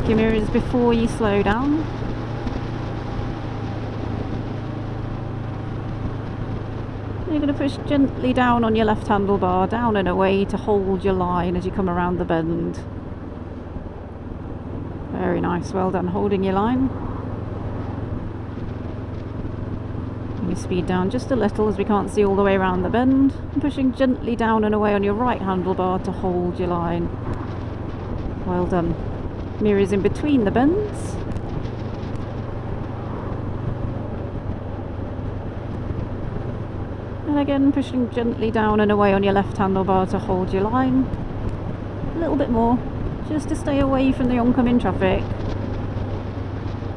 check your mirrors before you slow down. You're going to push gently down on your left handlebar, down and away, to hold your line as you come around the bend. Very nice, well done, holding your line. Bring your speed down just a little as we can't see all the way around the bend. And pushing gently down and away on your right handlebar to hold your line. Well done. Mirrors in between the bends. And again, pushing gently down and away on your left handlebar to hold your line. A little bit more, just to stay away from the oncoming traffic.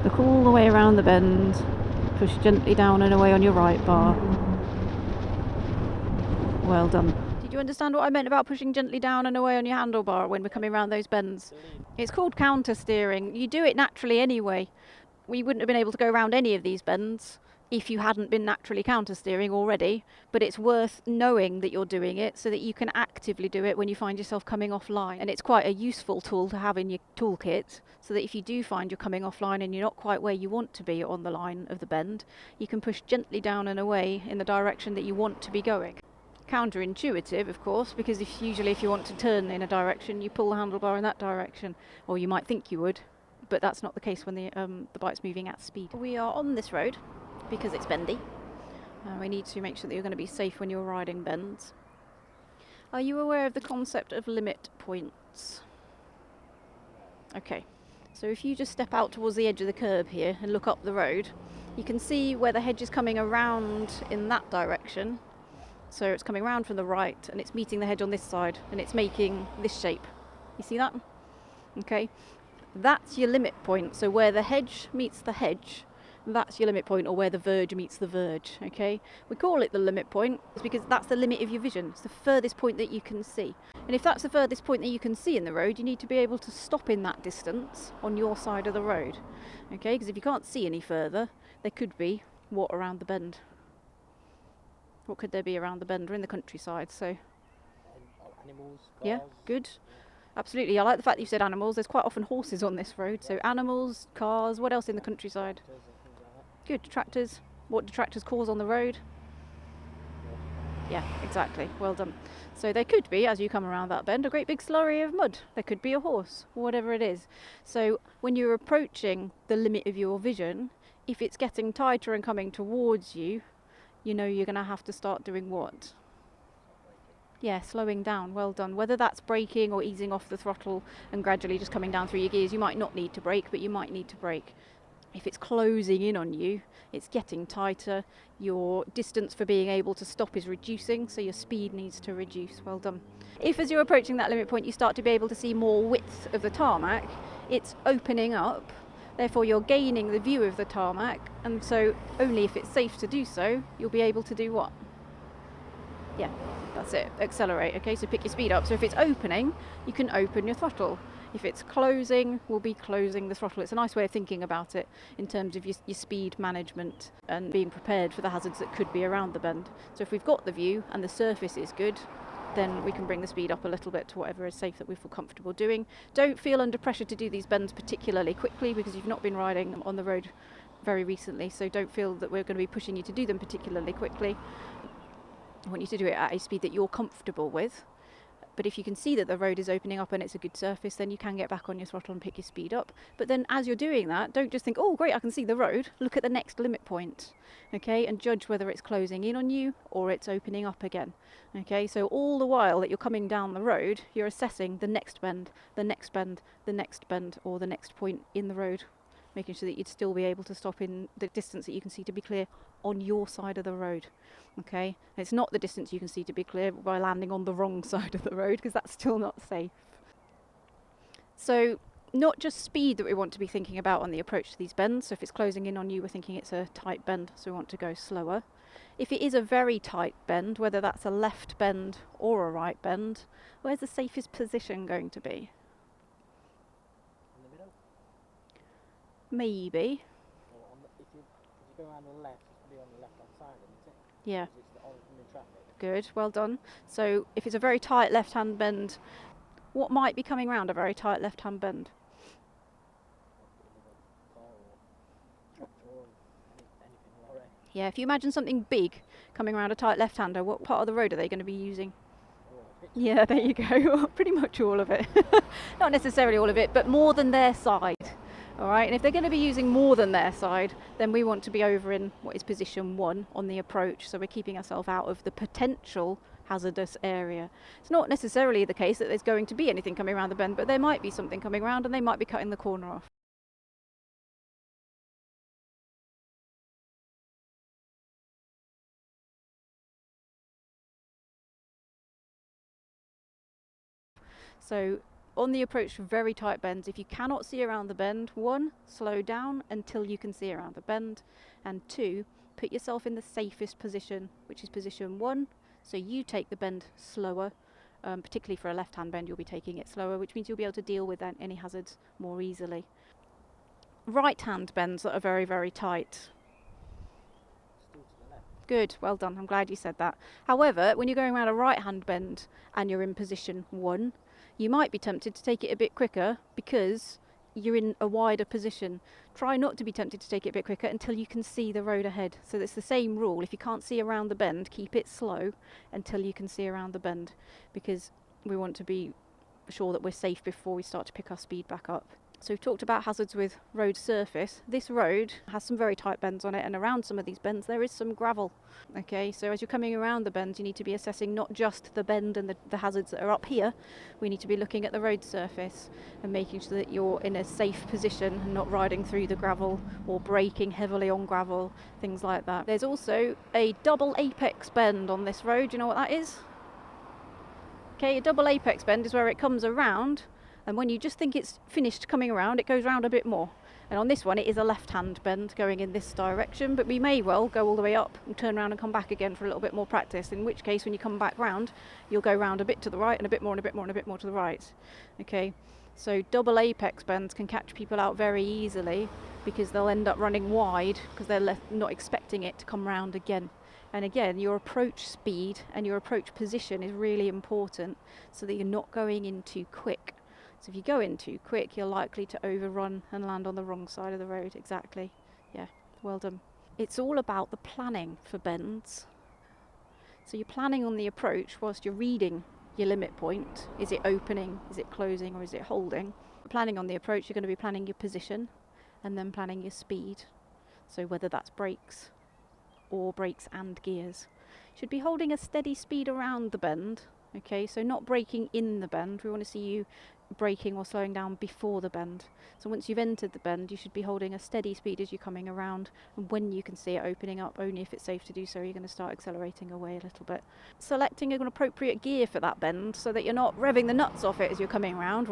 Look all the way around the bend. Push gently down and away on your right bar. Well done. Did you understand what I meant about pushing gently down and away on your handlebar when we're coming around those bends? It's called counter steering. You do it naturally anyway. We wouldn't have been able to go around any of these bends if you hadn't been naturally counter steering already, but it's worth knowing that you're doing it so that you can actively do it when you find yourself coming offline. And it's quite a useful tool to have in your toolkit, so that if you do find you're coming offline and you're not quite where you want to be on the line of the bend, you can push gently down and away in the direction that you want to be going. Counterintuitive, of course, because usually if you want to turn in a direction, you pull the handlebar in that direction, or you might think you would, but that's not the case when the bike's moving at speed. We are on this road because it's bendy. We need to make sure that you're going to be safe when you're riding bends. Are you aware of the concept of limit points? Okay, so if you just step out towards the edge of the curb here and look up the road, you can see where the hedge is coming around in that direction. So it's coming around from the right and it's meeting the hedge on this side and it's making this shape. You see that? Okay, that's your limit point. So where the hedge meets the hedge, that's your limit point, or where the verge meets the verge. Okay, we call it the limit point because that's the limit of your vision. It's the furthest point that you can see, and if that's the furthest point that you can see in the road, you need to be able to stop in that distance on your side of the road. Okay, because if you can't see any further, there could be what around the bend. What could there be around the bend? We're in the countryside, so animals, cars. Yeah, good. Absolutely. I like the fact that you said animals. There's quite often horses on this road, so animals, cars. What else in the countryside? Good. Tractors. What do tractors cause on the road? Yeah, exactly. Well done. So there could be, as you come around that bend, a great big slurry of mud. There could be a horse, whatever it is. So when you're approaching the limit of your vision, if it's getting tighter and coming towards you, you know you're going to have to start doing what? Yeah, slowing down. Well done. Whether that's braking or easing off the throttle and gradually just coming down through your gears, you might not need to brake, but you might need to brake. If it's closing in on you, it's getting tighter, your distance for being able to stop is reducing, so your speed needs to reduce. Well done. If as you're approaching that limit point you start to be able to see more width of the tarmac, it's opening up, therefore you're gaining the view of the tarmac, and so only if it's safe to do so, you'll be able to do what? Yeah, that's it, accelerate. Okay, so pick your speed up. So if it's opening, you can open your throttle. If it's closing, we'll be closing the throttle. It's a nice way of thinking about it in terms of your speed management and being prepared for the hazards that could be around the bend. So if we've got the view and the surface is good, then we can bring the speed up a little bit to whatever is safe that we feel comfortable doing. Don't feel under pressure to do these bends particularly quickly because you've not been riding on the road very recently, so don't feel that we're going to be pushing you to do them particularly quickly. I want you to do it at a speed that you're comfortable with. But if you can see that the road is opening up and it's a good surface, then you can get back on your throttle and pick your speed up. But then as you're doing that, don't just think, oh great, I can see the road. Look at the next limit point, okay? And judge whether it's closing in on you or it's opening up again, okay? So all the while that you're coming down the road, you're assessing the next bend, the next bend, the next bend, or the next point in the road, making sure that you'd still be able to stop in the distance that you can see to be clear on your side of the road. Okay, it's not the distance you can see to be clear by landing on the wrong side of the road, because that's still not safe. So not just speed that we want to be thinking about on the approach to these bends. So if it's closing in on you, we're thinking it's a tight bend, so we want to go slower. If it is a very tight bend, whether that's a left bend or a right bend, where's the safest position going to be? In the middle? Maybe. Or if you go around on the left, it's probably on the left-hand side, isn't it? Yeah. Because it's the oncoming traffic. Good, well done. So if it's a very tight left-hand bend, what might be coming round a very tight left-hand bend? Yeah, if you imagine something big coming around a tight left-hander, what part of the road are they going to be using? Yeah, there you go. Pretty much all of it. Not necessarily all of it, but more than their side. All right, and if they're going to be using more than their side, then we want to be over in what is position 1 on the approach. So we're keeping ourselves out of the potential hazardous area. It's not necessarily the case that there's going to be anything coming around the bend, but there might be something coming around and they might be cutting the corner off. So on the approach for very tight bends, if you cannot see around the bend, 1, slow down until you can see around the bend, and 2, put yourself in the safest position, which is position 1, so you take the bend slower. Particularly for a left-hand bend, you'll be taking it slower, which means you'll be able to deal with any hazards more easily. Right-hand bends that are very, very tight. Good, well done, I'm glad you said that. However, when you're going around a right-hand bend and you're in position 1, you might be tempted to take it a bit quicker because you're in a wider position. Try not to be tempted to take it a bit quicker until you can see the road ahead. So it's the same rule. If you can't see around the bend, keep it slow until you can see around the bend, because we want to be sure that we're safe before we start to pick our speed back up. So we've talked about hazards with road surface. This road has some very tight bends on it, and around some of these bends there is some gravel. Okay, so as you're coming around the bends, you need to be assessing not just the bend and the hazards that are up here. We need to be looking at the road surface and making sure that you're in a safe position and not riding through the gravel or braking heavily on gravel, things like that. There's also a double apex bend on this road. Do you know what that is? Okay, a double apex bend is where it comes around, and when you just think it's finished coming around, it goes round a bit more. And on this one, it is a left-hand bend going in this direction, but we may well go all the way up and turn around and come back again for a little bit more practice, in which case when you come back round, you'll go round a bit to the right and a bit more and a bit more and a bit more to the right. Okay, so double apex bends can catch people out very easily because they'll end up running wide because they're not expecting it to come round again. And again, your approach speed and your approach position is really important so that you're not going in too quick. So if you go in too quick, you're likely to overrun and land on the wrong side of the road. Exactly. Yeah, well done. It's all about the planning for bends. So you're planning on the approach whilst you're reading your limit point. Is it opening, is it closing, or is it holding? Planning on the approach, you're going to be planning your position and then planning your speed. So whether that's brakes or brakes and gears. You should be holding a steady speed around the bend. Okay, so not braking in the bend. We want to see you braking or slowing down before the bend. So once you've entered the bend, you should be holding a steady speed as you're coming around, and when you can see it opening up, only if it's safe to do so, you're going to start accelerating away a little bit. Selecting an appropriate gear for that bend so that you're not revving the nuts off it as you're coming around,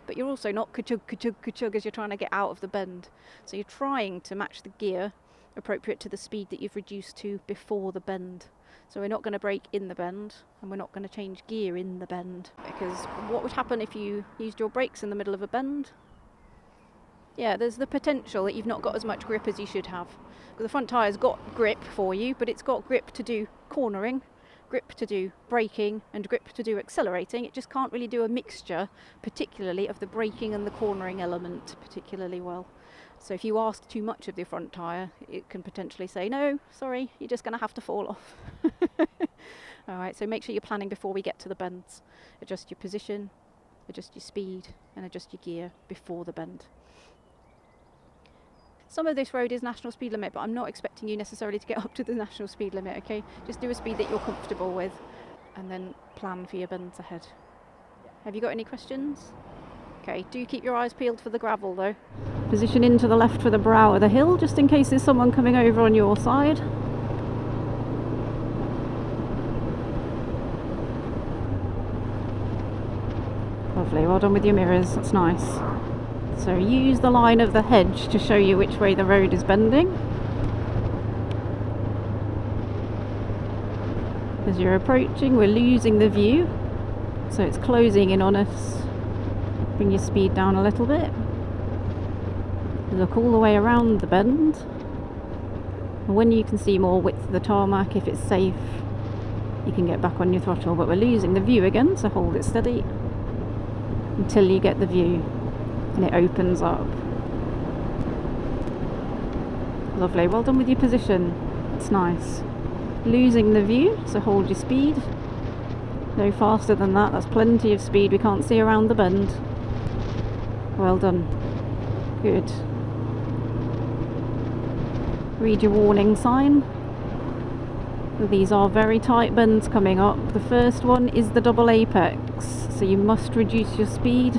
but you're also not ka-chug, ka-chug, ka-chug as you're trying to get out of the bend. So you're trying to match the gear appropriate to the speed that you've reduced to before the bend. So we're not going to brake in the bend, and we're not going to change gear in the bend, because what would happen if you used your brakes in the middle of a bend? Yeah, there's the potential that you've not got as much grip as you should have. The front tyre's got grip for you, but it's got grip to do cornering, grip to do braking, and grip to do accelerating. It just can't really do a mixture, particularly of the braking and the cornering element particularly well. So if you ask too much of the front tyre, it can potentially say, no, sorry, you're just going to have to fall off. Alright, so make sure you're planning before we get to the bends. Adjust your position, adjust your speed, and adjust your gear before the bend. Some of this road is national speed limit, but I'm not expecting you necessarily to get up to the national speed limit, okay? Just do a speed that you're comfortable with, and then plan for your bends ahead. Have you got any questions? Okay, do keep your eyes peeled for the gravel though. Position in to the left for the brow of the hill, just in case there's someone coming over on your side. Lovely, well done with your mirrors, that's nice. So use the line of the hedge to show you which way the road is bending. As you're approaching, we're losing the view, so it's closing in on us. Bring your speed down a little bit. Look all the way around the bend. And when you can see more width of the tarmac, if it's safe, you can get back on your throttle. But we're losing the view again, so hold it steady until you get the view and it opens up. Lovely, well done with your position. It's nice. Losing the view, so hold your speed. No faster than that, that's plenty of speed. We can't see around the bend. Well done. Good. Read your warning sign. These are very tight bends coming up. The first one is the double apex, so you must reduce your speed,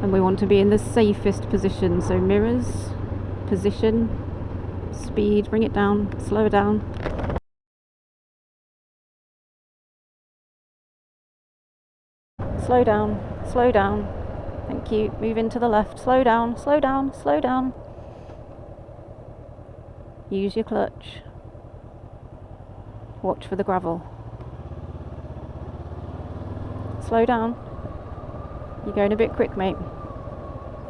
and we want to be in the safest position. So mirrors, position, speed, bring it down, slow down. Slow down, slow down. Thank you. Move into the left. Slow down, slow down, slow down. Use your clutch. Watch for the gravel. Slow down. You're going a bit quick, mate.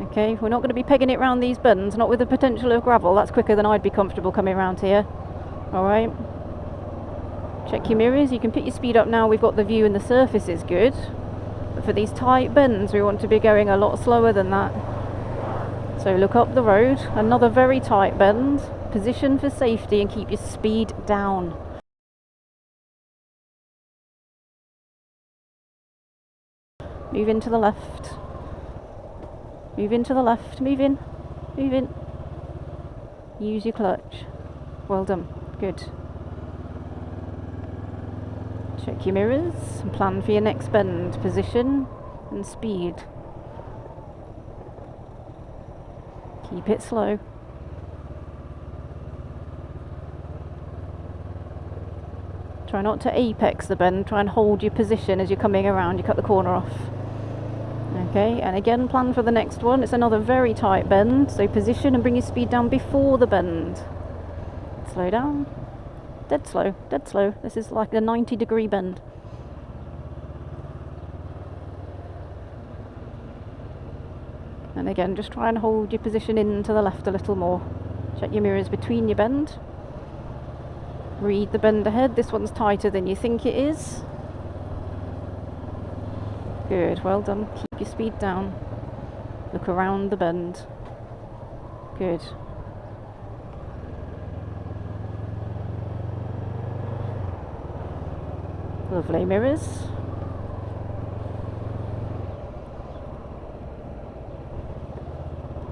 Okay, we're not going to be pegging it round these bends, not with the potential of gravel. That's quicker than I'd be comfortable coming around here. Alright. Check your mirrors. You can put your speed up now. We've got the view and the surface is good. But for these tight bends, we want to be going a lot slower than that. So look up the road. Another very tight bend. Position for safety and keep your speed down. Move into the left. Move into the left. Move in. Move in. Use your clutch. Well done. Good. Check your mirrors and plan for your next bend. Position and speed. Keep it slow. Try not to apex the bend. Try and hold your position as you're coming around. You cut the corner off. Okay, and again plan for the next one. It's another very tight bend, so position and bring your speed down before the bend. Slow down. Dead slow, dead slow. This is like a 90-degree bend. And again, just try and hold your position in to the left a little more. Check your mirrors between your bend. Read the bend ahead. This one's tighter than you think it is. Good, well done. Keep your speed down. Look around the bend. Good. Lovely mirrors.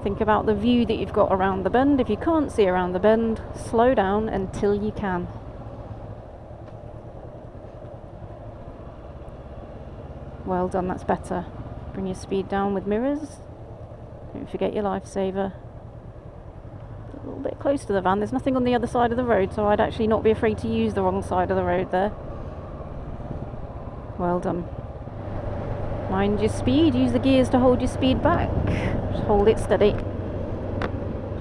Think about the view that you've got around the bend. If you can't see around the bend, slow down until you can. Well done, that's better. Bring your speed down with mirrors. Don't forget your lifesaver. A little bit close to the van. There's nothing on the other side of the road, so I'd actually not be afraid to use the wrong side of the road there. Well done. Mind your speed. Use the gears to hold your speed back. Just hold it steady.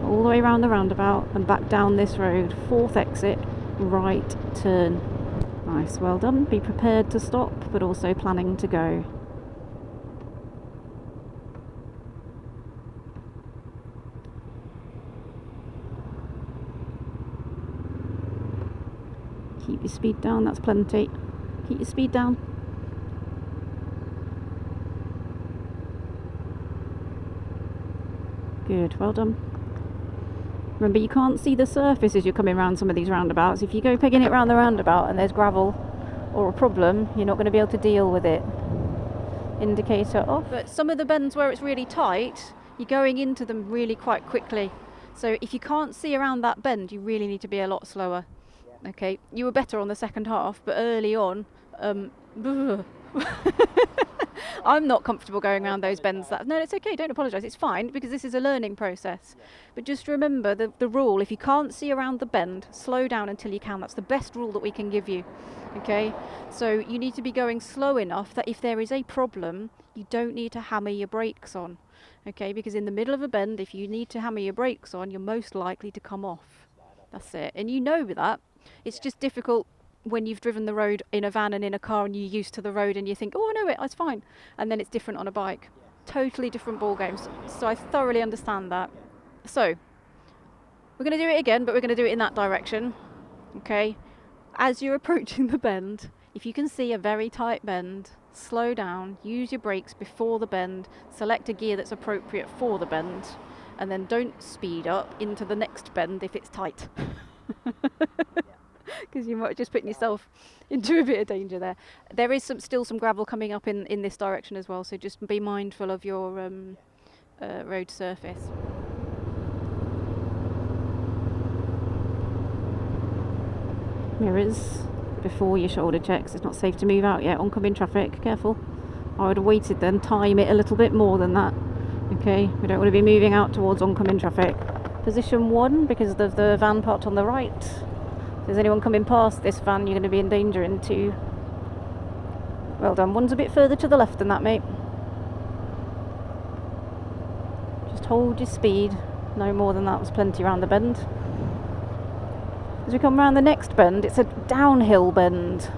All the way around the roundabout and back down this road. Fourth exit, right turn. Nice, well done. Be prepared to stop, but also planning to go. Keep your speed down, that's plenty. Keep your speed down. Good, well done. Remember, you can't see the surface as you're coming around some of these roundabouts. If you go pegging it around the roundabout and there's gravel or a problem, you're not going to be able to deal with it. Indicator off. But some of the bends where it's really tight, you're going into them really quite quickly. So if you can't see around that bend, you really need to be a lot slower. Yeah. Okay, you were better on the second half, but early on, I'm not comfortable going around those bends. No, it's okay, don't apologise, it's fine, because this is a learning process. Yeah. But just remember the rule: if you can't see around the bend, slow down until you can. That's the best rule that we can give you. Okay, so you need to be going slow enough that if there is a problem, you don't need to hammer your brakes on. Okay, because in the middle of a bend, if you need to hammer your brakes on, you're most likely to come off. That's it, and you know that. It's just difficult when you've driven the road in a van and in a car and you're used to the road and you think, oh, I know it, it's fine. And then it's different on a bike. Totally different ball games. So I thoroughly understand that. So we're going to do it again, but we're going to do it in that direction. Okay. As you're approaching the bend, if you can see a very tight bend, slow down, use your brakes before the bend, select a gear that's appropriate for the bend, and then don't speed up into the next bend if it's tight. Because you might just put yourself into a bit of danger there. There is still some gravel coming up in this direction as well, so just be mindful of your road surface. Mirrors before your shoulder checks. It's not safe to move out yet. Oncoming traffic, careful. I would have waited then, time it a little bit more than that. Okay, we don't want to be moving out towards oncoming traffic. Position 1 because of the van parked on the right. If there's anyone coming past this van, you're going to be in danger in 2. Well done. 1's a bit further to the left than that, mate. Just hold your speed. No more than that was plenty around the bend. As we come around the next bend, it's a downhill bend.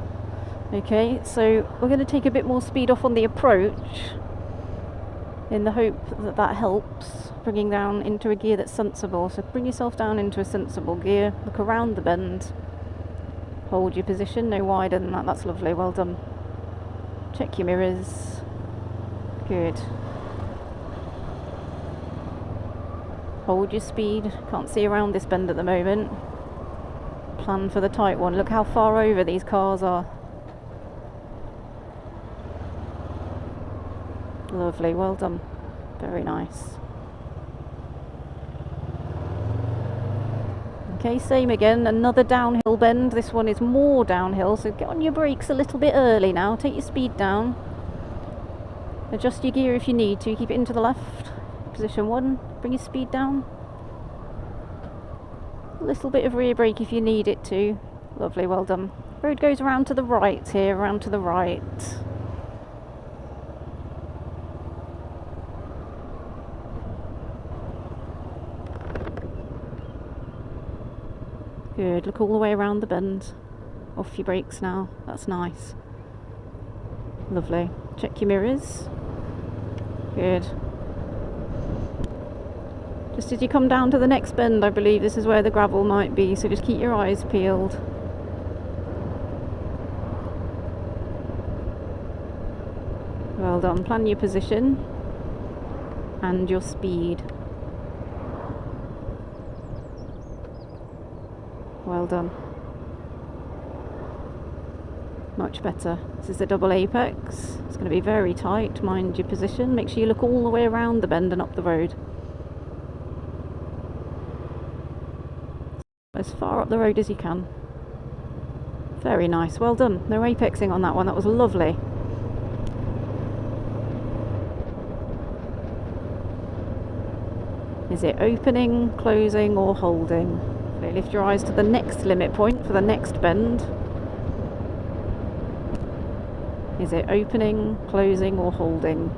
Okay, so we're going to take a bit more speed off on the approach in the hope that that helps, bringing down into a gear that's sensible. So bring yourself down into a sensible gear, look around the bend, hold your position, no wider than that. That's lovely, well done. Check your mirrors. Good. Hold your speed, can't see around this bend at the moment. Plan for the tight one. Look how far over these cars are. Lovely, well done. Very nice. Okay, same again, another downhill bend. This one is more downhill, so get on your brakes a little bit early now. Take your speed down. Adjust your gear if you need to. Keep it into the left. Position 1. Bring your speed down. A little bit of rear brake if you need it to. Lovely, well done. Road goes around to the right here, around to the right. Good, look all the way around the bend. Off your brakes now, that's nice. Lovely. Check your mirrors. Good. Just as you come down to the next bend, I believe this is where the gravel might be, so just keep your eyes peeled. Well done. Plan your position and your speed. Well done. Much better. This is the double apex. It's going to be very tight. Mind your position. Make sure you look all the way around the bend and up the road. As far up the road as you can. Very nice. Well done. No apexing on that one. That was lovely. Is it opening, closing or holding? Lift your eyes to the next limit point for the next bend. Is it opening, closing or holding?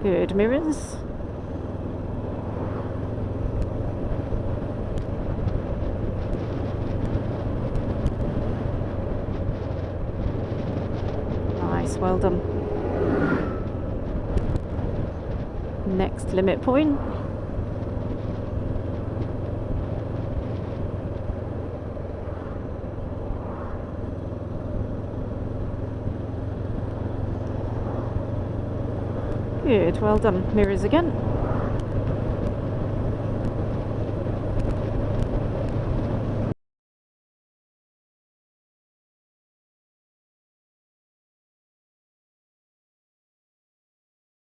Good. Mirrors. Nice, well done. Next limit point. Good, well done. Mirrors again.